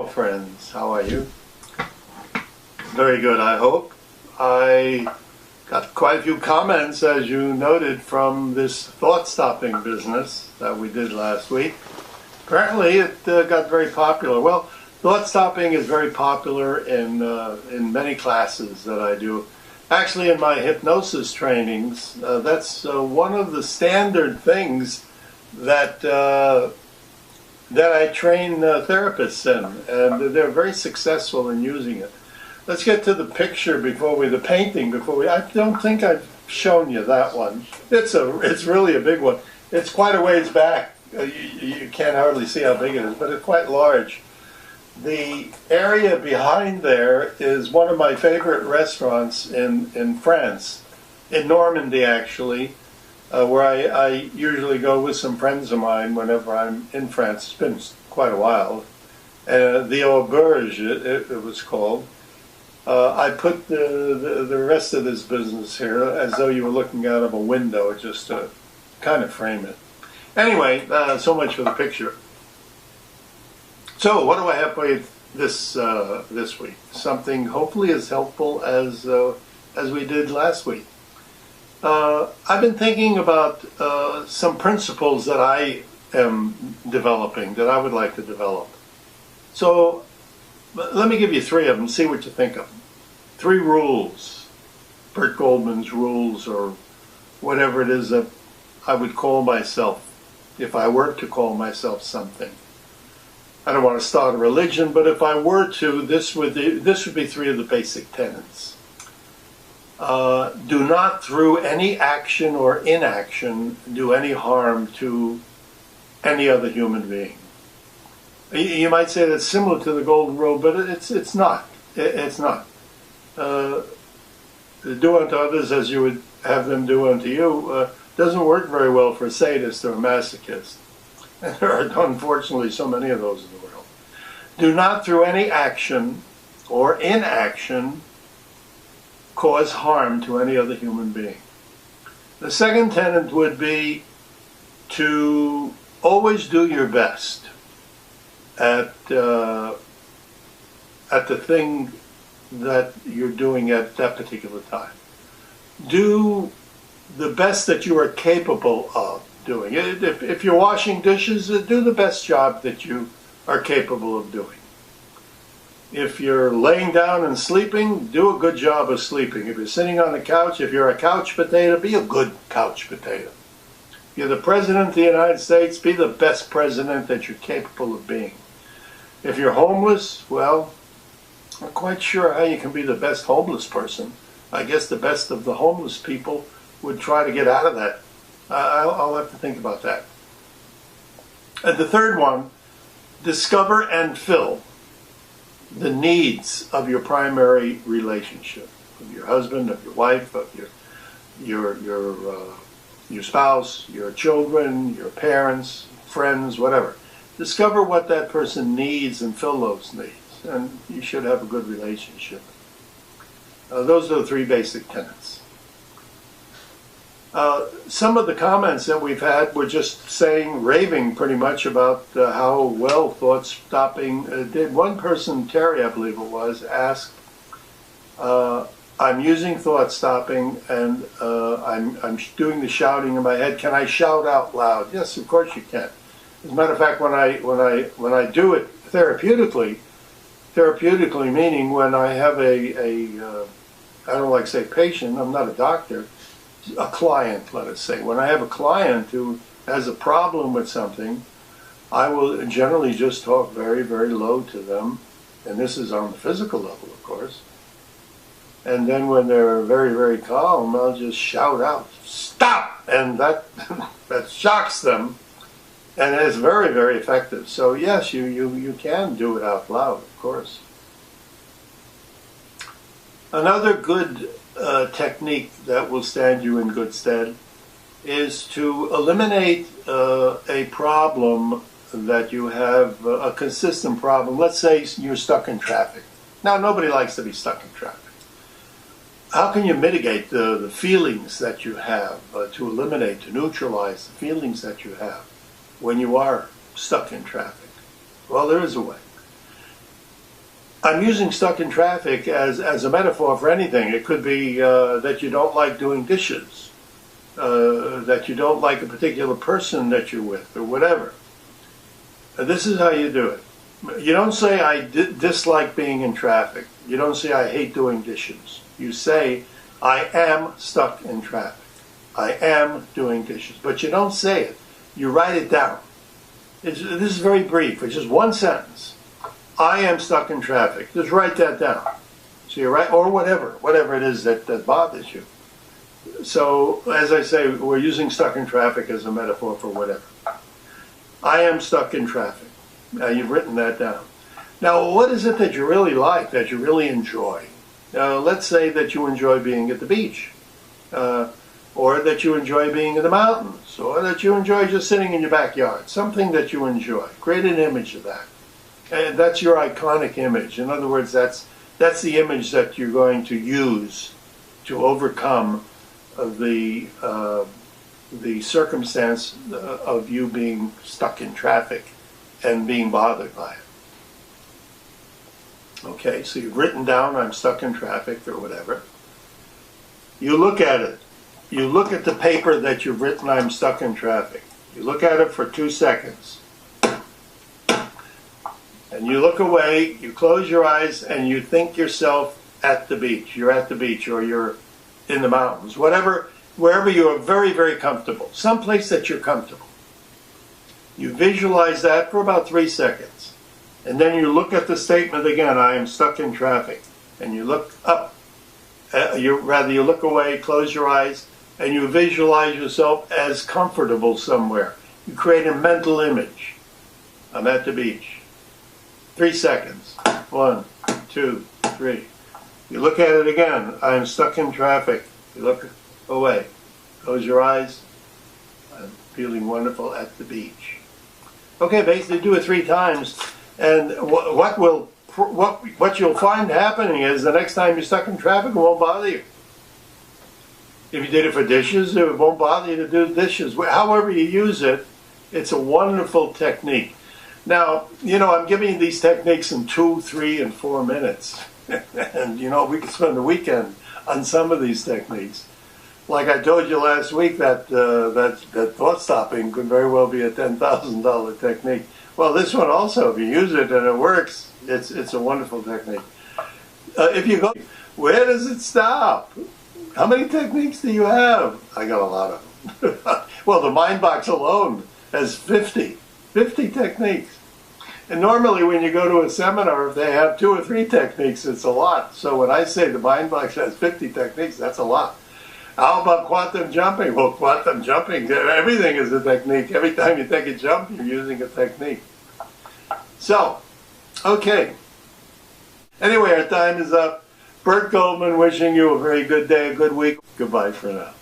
friends. How are you? Very good, I hope. I got quite a few comments, as you noted, from this thought-stopping business that we did last week. Apparently, it got very popular. Well, thought-stopping is very popular in many classes that I do. Actually, in my hypnosis trainings, that's one of the standard things that I train therapists in, and they're very successful in using it. Let's get to the picture the painting before we. I don't think I've shown you that one. It's really a big one. It's quite a ways back. You can't hardly see how big it is, but it's quite large. The area behind there is one of my favorite restaurants in France, in Normandy actually, where I usually go with some friends of mine whenever I'm in France. It's been quite a while. The Auberge, it was called. I put the rest of this business here as though you were looking out of a window, just to kind of frame it. Anyway, so much for the picture. So, what do I have for you this week? Something hopefully as helpful as we did last week. I've been thinking about some principles that I am developing, that I would like to develop. So, let me give you three of them, see what you think of them. 3 rules, Bert Goldman's rules, or whatever it is that I would call myself, if I were to call myself something. I don't want to start a religion, but if I were to, this would be 3 of the basic tenets. Do not, through any action or inaction, do any harm to any other human being. You might say that's similar to the Golden Rule, but it's not. It's not. Do unto others as you would have them do unto you doesn't work very well for a sadist or a masochist. And there are, unfortunately, so many of those in the world. Do not, through any action or inaction, cause harm to any other human being. The second tenet would be to always do your best at the thing that you're doing at that particular time. Do the best that you are capable of doing. If you're washing dishes, do the best job that you are capable of doing. If you're laying down and sleeping, do a good job of sleeping. If you're sitting on the couch, if you're a couch potato, be a good couch potato. If you're the President of the United States, be the best president that you're capable of being. If you're homeless, well, I'm not quite sure how you can be the best homeless person. I guess the best of the homeless people would try to get out of that. I'll have to think about that. And the third one, discover and fill the needs of your primary relationship, of your husband, of your wife, of your spouse, your children, your parents, friends, whatever. Discover what that person needs and fill those needs, and you should have a good relationship. Those are the 3 basic tenets. Some of the comments that we've had were just raving pretty much about how well thought-stopping did. One person, Terry, I believe it was, asked, I'm using thought-stopping and I'm doing the shouting in my head. Can I shout out loud? Yes, of course you can. As a matter of fact, when I do it therapeutically meaning when I have I don't like to say patient, I'm not a doctor, a client, let us say. When I have a client who has a problem with something, I will generally just talk very, very low to them, and this is on the physical level, of course. And then when they're very, very calm, I'll just shout out, "Stop!" And that shocks them, and it's very, very effective. So yes, you can do it out loud, of course. Another good technique that will stand you in good stead is to eliminate a problem that you have, a consistent problem. Let's say you're stuck in traffic. Now, nobody likes to be stuck in traffic. How can you mitigate the feelings that you have, to eliminate, to neutralize the feelings that you have when you are stuck in traffic? Well, there is a way. I'm using stuck in traffic as a metaphor for anything. It could be that you don't like doing dishes, that you don't like a particular person that you're with, or whatever. This is how you do it. You don't say, I dislike being in traffic. You don't say, I hate doing dishes. You say, I am stuck in traffic. I am doing dishes. But you don't say it. You write it down. This is very brief. It's just one sentence. I am stuck in traffic. Just write that down. So you write, or whatever it is that bothers you. So, as I say, we're using stuck in traffic as a metaphor for whatever. I am stuck in traffic. Now, you've written that down. Now, what is it that you really like, that you really enjoy? Let's say that you enjoy being at the beach, or that you enjoy being in the mountains, or that you enjoy just sitting in your backyard. Something that you enjoy. Create an image of that. And that's your iconic image. In other words, that's the image that you're going to use to overcome the circumstance of you being stuck in traffic and being bothered by it. Okay, so you've written down, I'm stuck in traffic, or whatever. You look at it. You look at the paper that you've written, I'm stuck in traffic. You look at it for 2 seconds. And you look away, you close your eyes, and you think yourself at the beach. You're at the beach, or you're in the mountains, wherever you are very, very comfortable. Someplace that you're comfortable. You visualize that for about 3 seconds. And then you look at the statement again, I am stuck in traffic. And you look up, you look away, close your eyes, and you visualize yourself as comfortable somewhere. You create a mental image. I'm at the beach. 3 seconds. 1, 2, 3. You look at it again. I am stuck in traffic. You look away. Close your eyes. I'm feeling wonderful at the beach. Okay, basically do it 3 times. And what you'll find happening is the next time you're stuck in traffic, it won't bother you. If you did it for dishes, it won't bother you to do dishes. However you use it, it's a wonderful technique. Now, I'm giving you these techniques in 2, 3, and 4 minutes. And, we could spend the weekend on some of these techniques. Like I told you last week, that thought stopping could very well be a $10,000 technique. Well, this one also, if you use it and it works, it's a wonderful technique. If you go, where does it stop? How many techniques do you have? I got a lot of them. Well, the Mind Box alone has 50 techniques. And normally when you go to a seminar, if they have 2 or 3 techniques, it's a lot. So when I say the Mind Box has 50 techniques, that's a lot. How about quantum jumping? Well, quantum jumping, everything is a technique. Every time you take a jump, you're using a technique. So, okay. Anyway, our time is up. Bert Goldman wishing you a very good day, a good week. Goodbye for now.